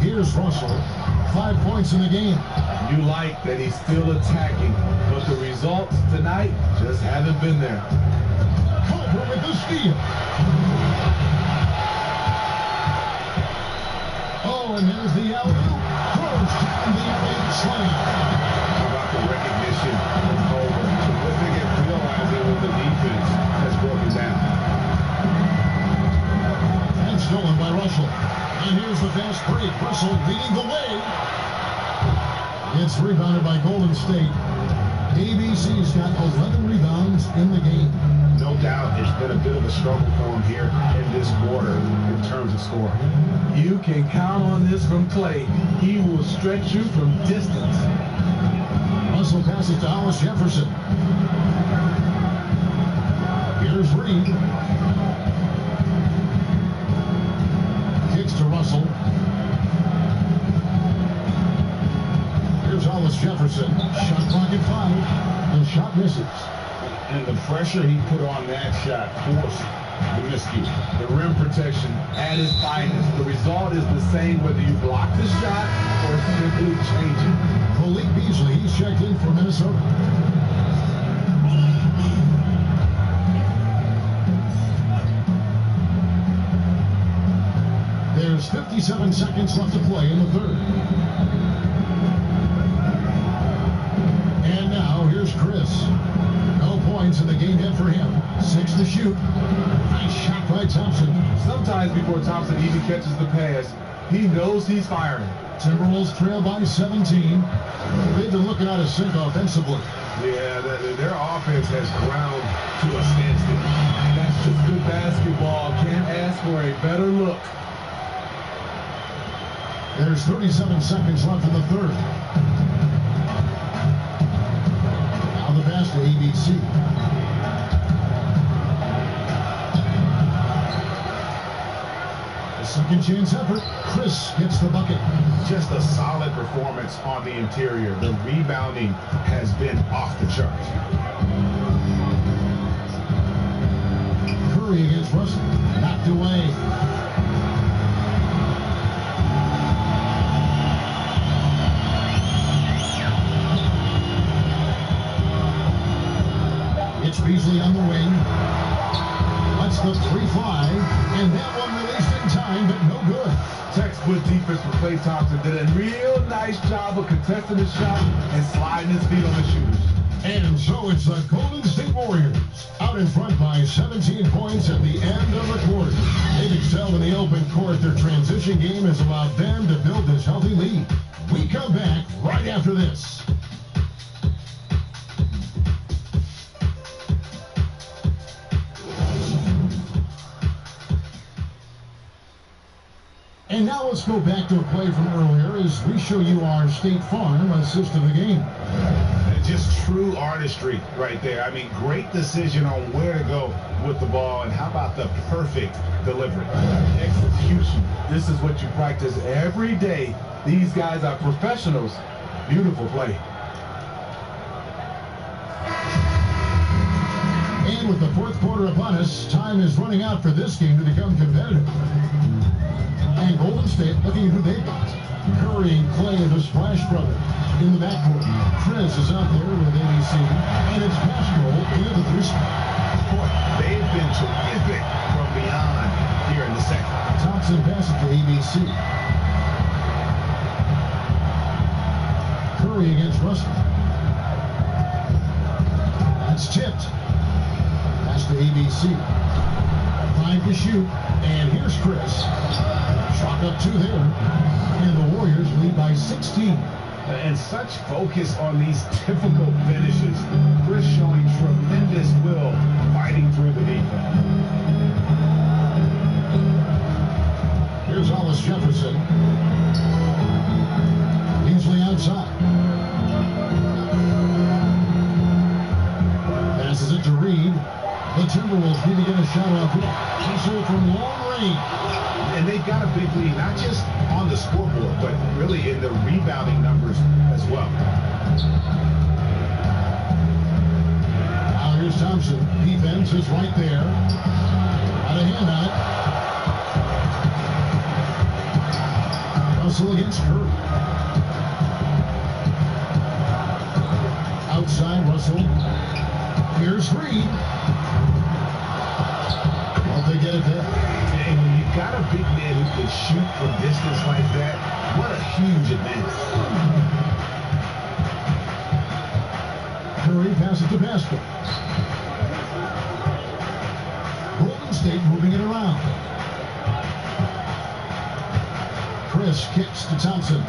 Here's Russell. 5 points in the game. You like that he's still attacking, but the results tonight just haven't been there. Culver with the steal. Oh, and there's the alley-oop. Throws down the big slam. How about the recognition of Culver? Terrific at realizing when the defense has broken down. And stolen by Russell. And here's the fast break. Russell leading the way. It's rebounded by Golden State. ABC's got 11 rebounds in the game. No doubt it's been a bit of a struggle for him here in this quarter in terms of scoring. You can count on this from Clay. He will stretch you from distance. Russell passes to Hollis Jefferson. Here's Reed. Kicks to Russell. Here's Hollis Jefferson. Shot clock at 5. The shot misses. And the pressure he put on that shot forced the miscue. The rim protection at its finest. The result is the same whether you block the shot or simply change it. Malik Beasley, he's checked in for Minnesota. There's 57 seconds left to play in the third. And now here's Chris. No points in the game yet for him. 6 to shoot. Nice shot by Thompson. Sometimes before Thompson even catches the pass, he knows he's firing. Timberwolves trail by 17. They've been looking out of sync offensively. Yeah, their offense has ground to a standstill. That's just good basketball. Can't ask for a better look. There's 37 seconds left in the third. Now the pass to ABC. A second chance effort. Chris gets the bucket. Just a solid performance on the interior. The rebounding has been off the charts. Curry against Russell. Knocked away. It's Beasley on the wing. Lets the three fly. And that one released in time, but no good. Textbook defense for Klay Thompson. Did a real nice job of contesting the shot and sliding his feet on the shooters. And so it's the Golden State Warriors out in front by 17 points at the end of the quarter. They've excelled in the open court. Their transition game has allowed them to build this healthy lead. We come back right after this. And now let's go back to a play from earlier as we show you our State Farm assist of the game. Just true artistry right there. I mean, great decision on where to go with the ball, and how about the perfect delivery? Execution. This is what you practice every day. These guys are professionals. Beautiful play. And with the fourth quarter upon us, time is running out for this game to become competitive. And Golden State looking at who they've got. Curry and Clay, the Splash Brothers, in the backcourt. Trez is out there with ABC, and it's pass roll into the three spot. Boy, they've been terrific from beyond here in the second. Thompson passes to ABC. Curry against Russell. That's tipped. Pass to ABC. 5 to shoot, and here's Chris. Shot up 2 there, and the Warriors lead by 16. And such focus on these difficult finishes. Chris showing tremendous will fighting through the defense. Here's Hollis Jefferson. Beasley outside. Passes it to Reed. The Timberwolves need to get a shot off. Also from long range. And they've got a big lead, not just on the scoreboard, but really in the rebounding numbers as well. Now here's Thompson. Defense is right there. Got a hand on it. Russell against Curry. Outside Russell. Here's Reed. Well, they get it there. And when you've got a big man who can shoot from distance like that, what a huge advantage. Curry passes to Pascal. Golden State moving it around. Chris kicks to Thompson.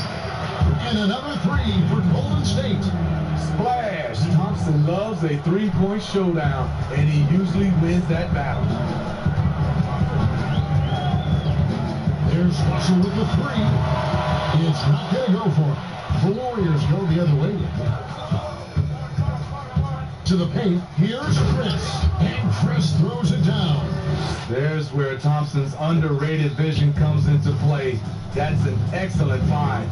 And another three for Golden State. Splash! Thompson loves a three-point showdown, and he usually wins that battle. There's Russell with the three. It's not going to go for it. The Warriors go the other way. To the paint. Here's Chris. And Chris throws it down. There's where Thompson's underrated vision comes into play. That's an excellent find.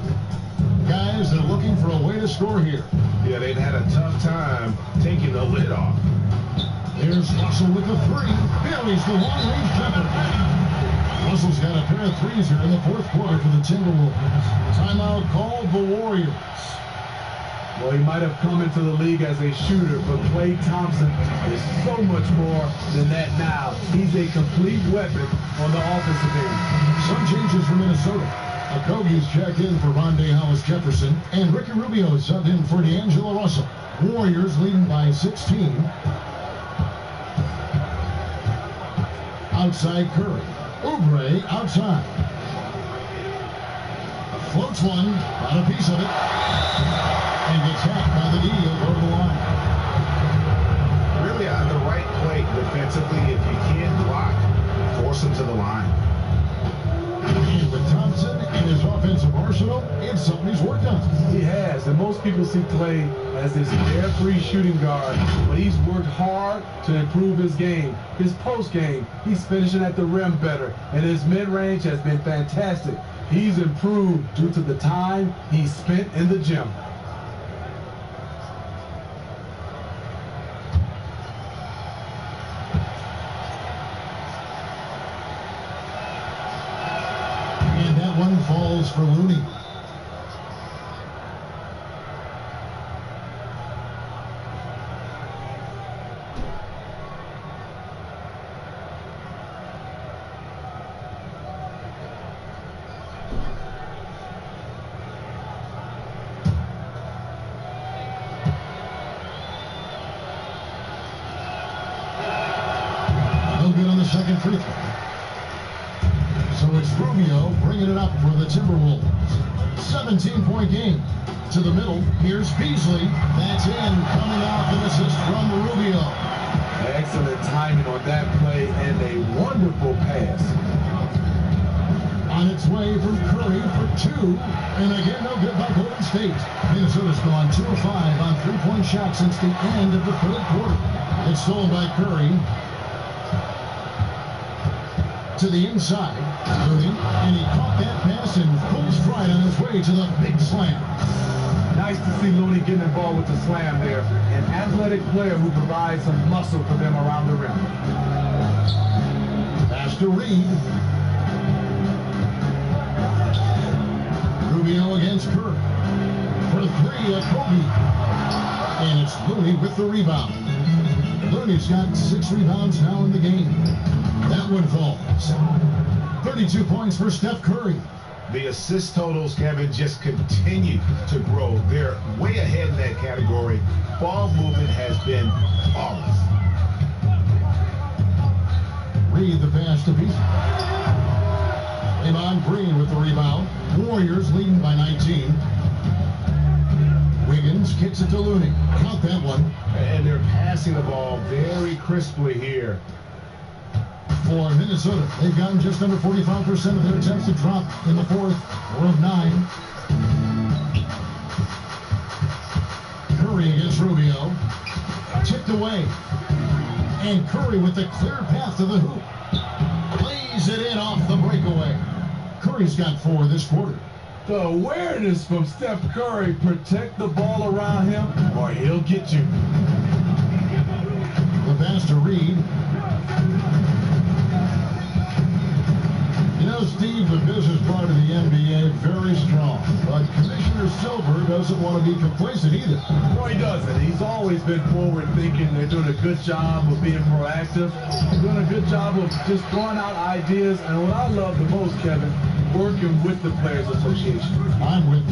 Guys are looking for a way to score here. Yeah, they've had a tough time taking the lid off. There's Russell with the three. Buries the long-range jumper. Russell's got a pair of threes here in the fourth quarter for the Timberwolves. Timeout called the Warriors. Well, he might have come into the league as a shooter, but Klay Thompson is so much more than that now. He's a complete weapon on the offensive end. Some changes for Minnesota. Okogie's checked in for Rondé Hollis-Jefferson, and Ricky Rubio is subbed in for D'Angelo Russell. Warriors leading by 16. Outside Curry. Oubre outside. Floats one, got a piece of it. And gets hacked by the D. He'll go to the line. Really on the right play defensively. If you can't block, force him to the line. And with Thompson in his offensive arsenal, it's something he's worked on. He has, and most people see Klay as this carefree shooting guard, but he's worked hard to improve his game. His post game, he's finishing at the rim better, and his mid-range has been fantastic. He's improved due to the time he spent in the gym. And that one falls for Looney. No good on the second free throw. So it's Rubio bringing it up for the Timberwolves. 17-point game. To the middle. Here's Beasley. That's in. Coming off an assist from Rubio. Excellent timing on that play and a wonderful pass. On its way from Curry for two. And again, no good by Golden State. Minnesota's gone 2 of 5 on three-point shots since the end of the third quarter. It's stolen by Curry. To the inside, Looney, and he caught that pass in full stride on his way to the big slam. Nice to see Looney getting involved with the slam there. An athletic player who provides some muscle for them around the rim. Pass to Reed. Rubio against Curry. For three, Kobe. And it's Looney with the rebound. Looney's got 6 rebounds now in the game. That one falls. 32 points for Steph Curry. The assist totals, Kevin, just continue to grow. They're way ahead in that category. Ball movement has been flawless. Reed the pass to Beasley. Draymond Green with the rebound. Warriors leading by 19. Wiggins kicks it to Looney. Count that one. And they're passing the ball very crisply here. For Minnesota, they've gotten just under 45% of their attempts to drop in the fourth, 4 of 9. Curry against Rubio. Tipped away. And Curry with the clear path to the hoop. Plays it in off the breakaway. Curry's got 4 this quarter. The awareness from Steph Curry. Protect the ball around him or he'll get you. The pass to Reed. You know, Steve, the business part of the NBA, very strong. But Commissioner Silver doesn't want to be complacent either. No, he doesn't. He's always been forward thinking. They're doing a good job of being proactive. Doing a good job of just throwing out ideas. And what I love the most, Kevin, working with the Players Association. I'm with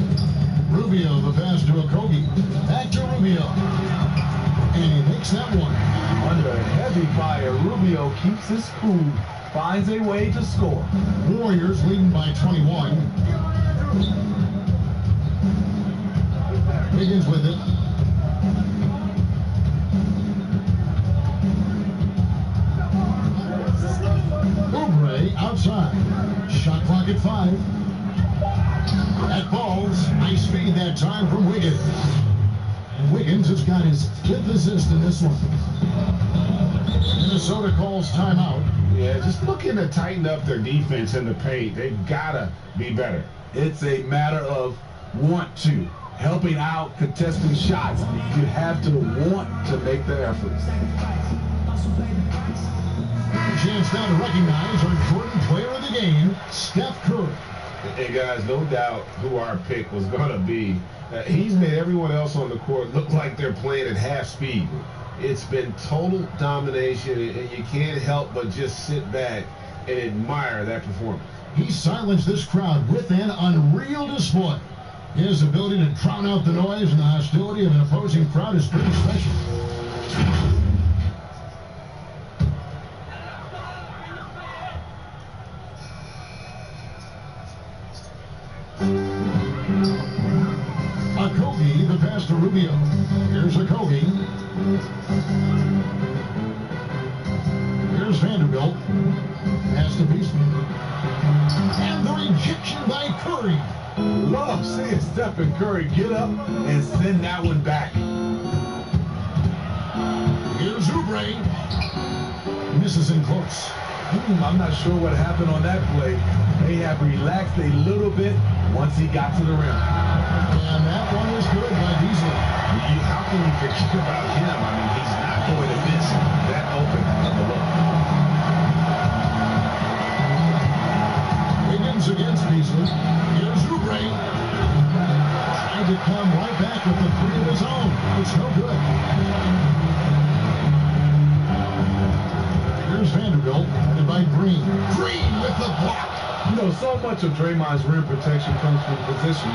Rubio, the pass to Okogie. Back to Rubio. And he makes that one. Under heavy fire, Rubio keeps his cool, finds a way to score. Warriors leading by 21. Wiggins with it. Oubre outside. Shot clock at 5. That falls. Nice feed that time from Wiggins. And Wiggins has got his 5th assist in this one. Minnesota calls timeout. Yeah, just looking to tighten up their defense in the paint. They've got to be better. It's a matter of want to. Helping out, contesting shots. You have to want to make the efforts. Chance now to recognize our Jordan player of the game, Steph Curry. Hey, guys, no doubt who our pick was going to be. He's made everyone else on the court look like they're playing at half speed. It's been total domination, and you can't help but just sit back and admire that performance. He silenced this crowd with an unreal display. His ability to drown out the noise and the hostility of an opposing crowd is pretty special. Okogie, the pass to Rubio. Here's Okogie. Here's Vanderbilt. Pass to Beasley. And the rejection by Curry. Love seeing Stephen Curry get up and send that one back. Here's Oubre. Misses in close. I'm not sure what happened on that play. May have relaxed a little bit once he got to the rim. And that one was good by Beasley. How can you forget about him? I mean, he's not going to miss that open of the look. Wiggins against Beasley. Here's Oubre. Trying to come right back with the 3 of his own. It's no good. Here's Vanderbilt, headed by Green. Green with the block. You know, so much of Draymond's rim protection comes from position,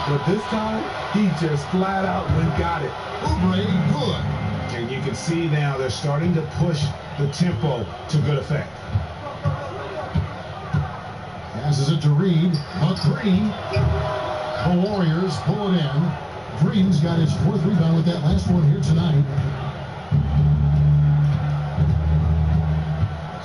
but this time, he just flat out went got it. Oubre, good. And you can see now they're starting to push the tempo to good effect. Passes it to Reed. But Green. The Warriors pull it in. Green's got his 4th rebound with that last one here tonight.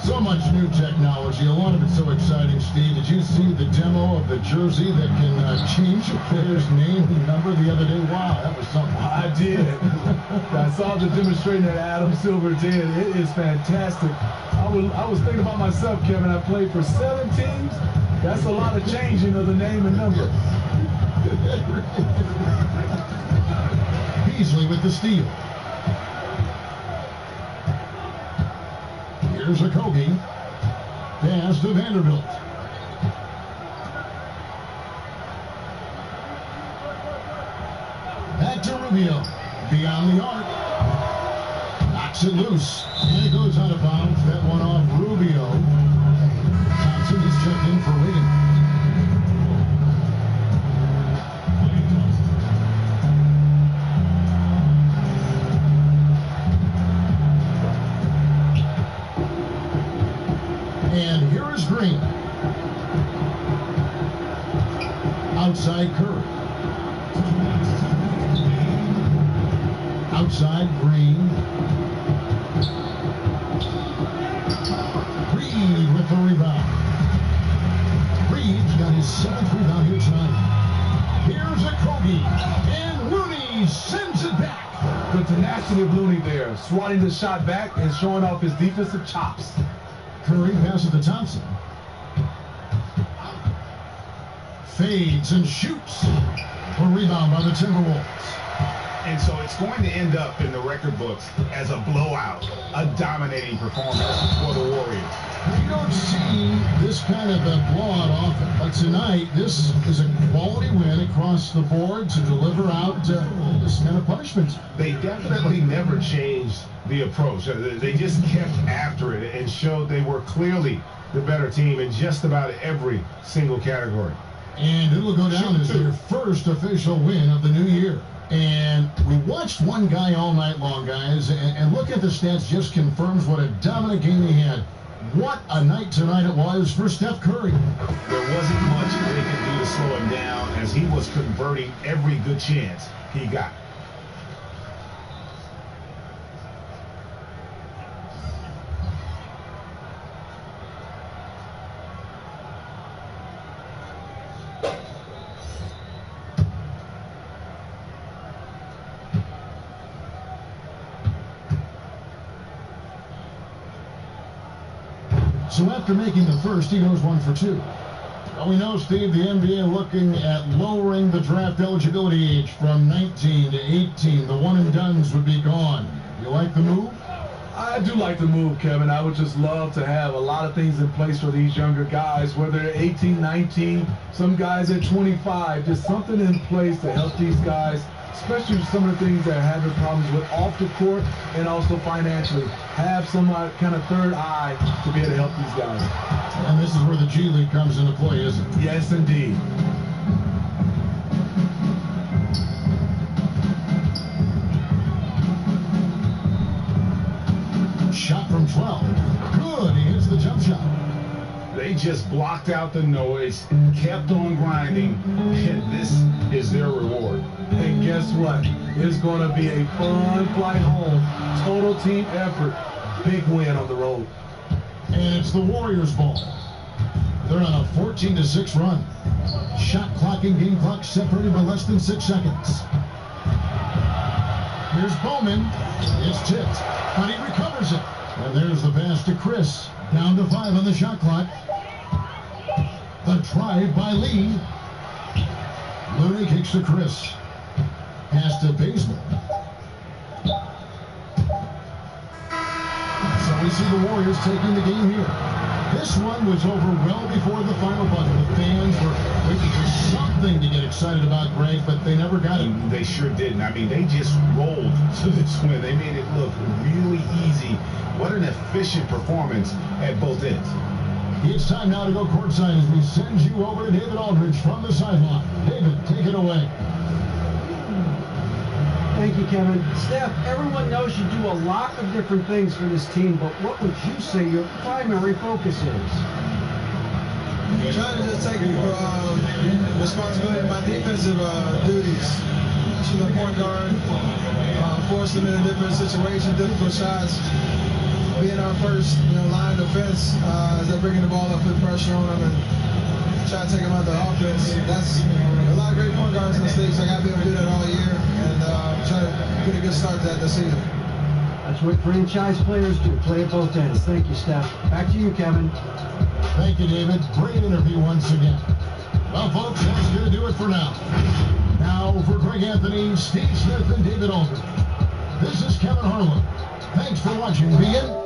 So much new technology. A lot of it's so exciting, Steve. Did you see the demo of the jersey that can change a player's name and number the other day? Wow, that was something. I did. I saw the demonstration that Adam Silver did. It is fantastic. I was thinking about myself, Kevin. I played for 7 teams. That's a lot of changing of the name and number. Beasley with the steal. Here's Okogie. Pass to Vanderbilt. Back to Rubio. Beyond the arc. Knocks it loose. And it goes out of bounds. That one off Rubio. Thompson is checked in for Wiggins. And here is Green. Outside Curry. Outside Green. Reed with the rebound. Reed's got his 7th rebound here tonight. Here's Okogie. And Rooney sends it back. The tenacity watching it, Looney there, swatting the shot back and showing off his defensive chops. Curry passes to Thompson. Fades and shoots. A rebound by the Timberwolves. And so it's going to end up in the record books as a blowout, a dominating performance for the Warriors. You don't see this kind of a blowout often, but tonight this is a quality win across the board to deliver out this kind of punishment. They definitely never changed the approach. They just kept after it and showed they were clearly the better team in just about every single category. And it will go down as their first official win of the new year. And we watched one guy all night long, guys, and look at the stats, just confirms what a dominant game he had. What a night tonight it was for Steph Curry. There wasn't much they could do to slow him down as he was converting every good chance he got. So after making the first, he goes 1 for 2. Well, we know, Steve, the NBA looking at lowering the draft eligibility age from 19 to 18. The one-and-dones would be gone. You like the move? I do like the move, Kevin. I would just love to have a lot of things in place for these younger guys, whether they're 18, 19, some guys at 25, just something in place to help these guys, especially with some of the things they're having problems with off the court and also financially. Have some kind of third eye to be able to help these guys. And this is where the G League comes into play, isn't it? Yes, indeed. Shot from 12. Good. He hits the jump shot. They just blocked out the noise, kept on grinding, and this is their reward. And guess what? It's going to be a fun flight home. Total team effort. Big win on the road. And it's the Warriors' ball. They're on a 14-6 run. Shot clock and game clock separated by less than 6 seconds. Here's Bowman. It's tipped, but he recovers it. And there's the pass to Chris. Down to 5 on the shot clock. The drive by Lee. Looney kicks to Chris. Pass to Bazemore. So we see the Warriors taking the game here. This one was over well before the final buzzer. The fans were waiting for something to get excited about, Greg, but they never got it. They sure didn't. I mean, they just rolled to this win. They made it look really easy. What an efficient performance at both ends. It's time now to go courtside as we send you over to David Aldridge from the sideline. David, take it away. Thank you, Kevin. Steph, everyone knows you do a lot of different things for this team, but what would you say your primary focus is? Trying to just take responsibility of my defensive duties. To the point guard, force them in a different situation, difficult shots. Being our first, line defense as they're bringing the ball up, put pressure on them, and try to take them out the offense. That's a lot of great point guards in this league, so I got to be able to do that all year and try to get a good start to that this season. That's what franchise players do, play at both ends. Thank you, Steph. Back to you, Kevin. Thank you, David. Great interview once again. Well, folks, that's going to do it for now. Now, for Greg Anthony, Steve Smith, and David Aldridge, this is Kevin Harlan. Thanks for watching. Begin.